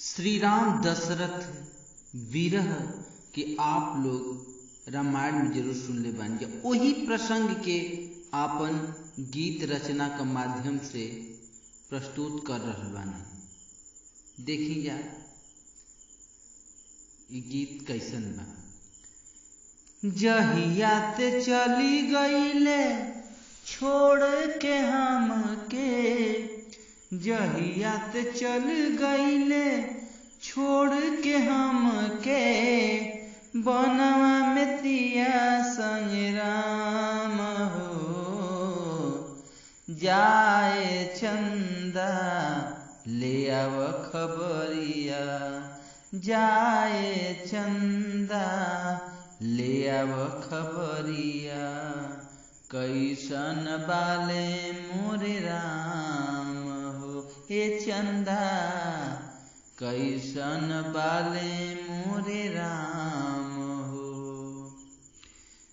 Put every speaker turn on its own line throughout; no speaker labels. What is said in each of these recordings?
श्री राम दशरथ विरह के आप लोग रामायण में जरूर सुन ले बानी। वही प्रसंग के आपन गीत रचना के माध्यम से प्रस्तुत कर रहल बानी। देखी जा ये गीत कैसन बा। जहिया ते चली गईले छोड़ के हमके, जहिया ते चल गईले छोड़ के हमके, बनवा में तिया संग राम हो। जाए चंदा ले आव खबरिया, जाए चंदा ले आव खबरिया, कैसन बाले मोरे राम हो। हे चंदा कैसन बाले मोरे राम हो।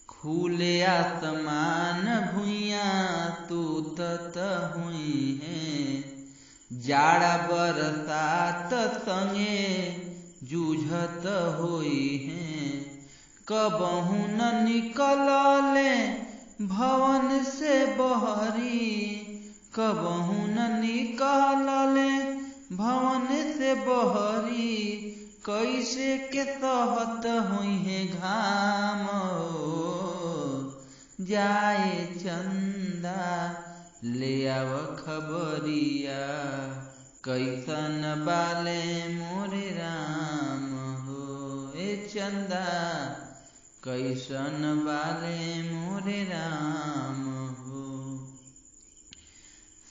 खुले आसमान भुइया तू तत हुई है, जाड़ा बरसात संगे जूझत हुई है। कबहू न निकलले भवन से बहरी, कबहू न निकलले भवन से बहरी, कैसे के सहत हुई है घाम हो। जाए चंदा ले आव खबरिया, कैसन बाले मोरे राम हो। ए चंदा कैसन बाले मोरे राम हो।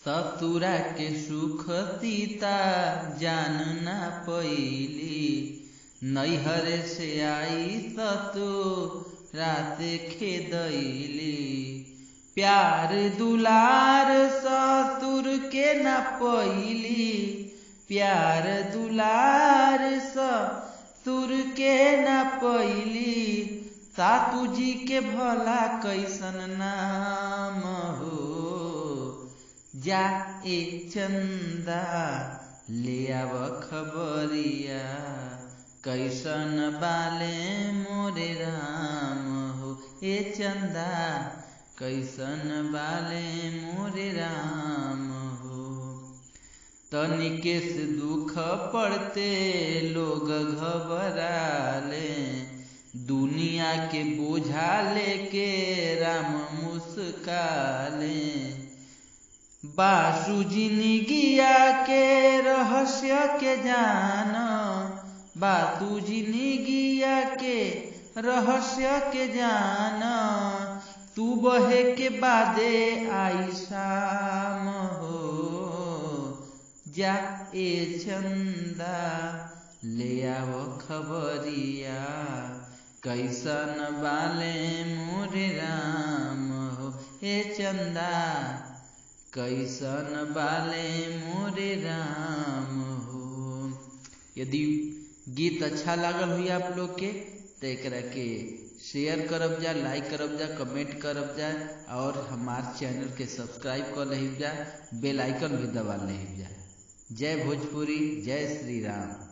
ससुरा के सुख सीता जान ना पैली, नैहर से आई ससुरा से खेदैली। प्यार दुलार ससुर के ना पैली, प्यार दुलार ससुर के ना पैली। सासू जी के भला कैसन नाम हो। जा ए चंदा ले आव खबरिया, कैसन बाले मोरे राम हो। ए चंदा कैसन बाले मोरे राम हो। तनिके से दुख पड़ते लोग घबराले, दुनिया के बोझा लेके राम मुस्काले। बासु जिंदगिया के रहस्य के जान, बासु जिंदगिया के रहस्य के जान। तू बहे के बादे आई शाम हो। जा ए चंदा ले आव खबरिया, कैसन बाले मोरे राम हो। हे चंदा कैसन बाले मोरे राम हो। यदि गीत अच्छा लागल हुई आप लोग के तो एकरा के शेयर करब जा, लाइक करब जा, कमेंट करब जा और हमार चैनल के सब्सक्राइब कर लेब जा, बेल आइकन भी दबा लेब जा। जय भोजपुरी, जय श्री राम।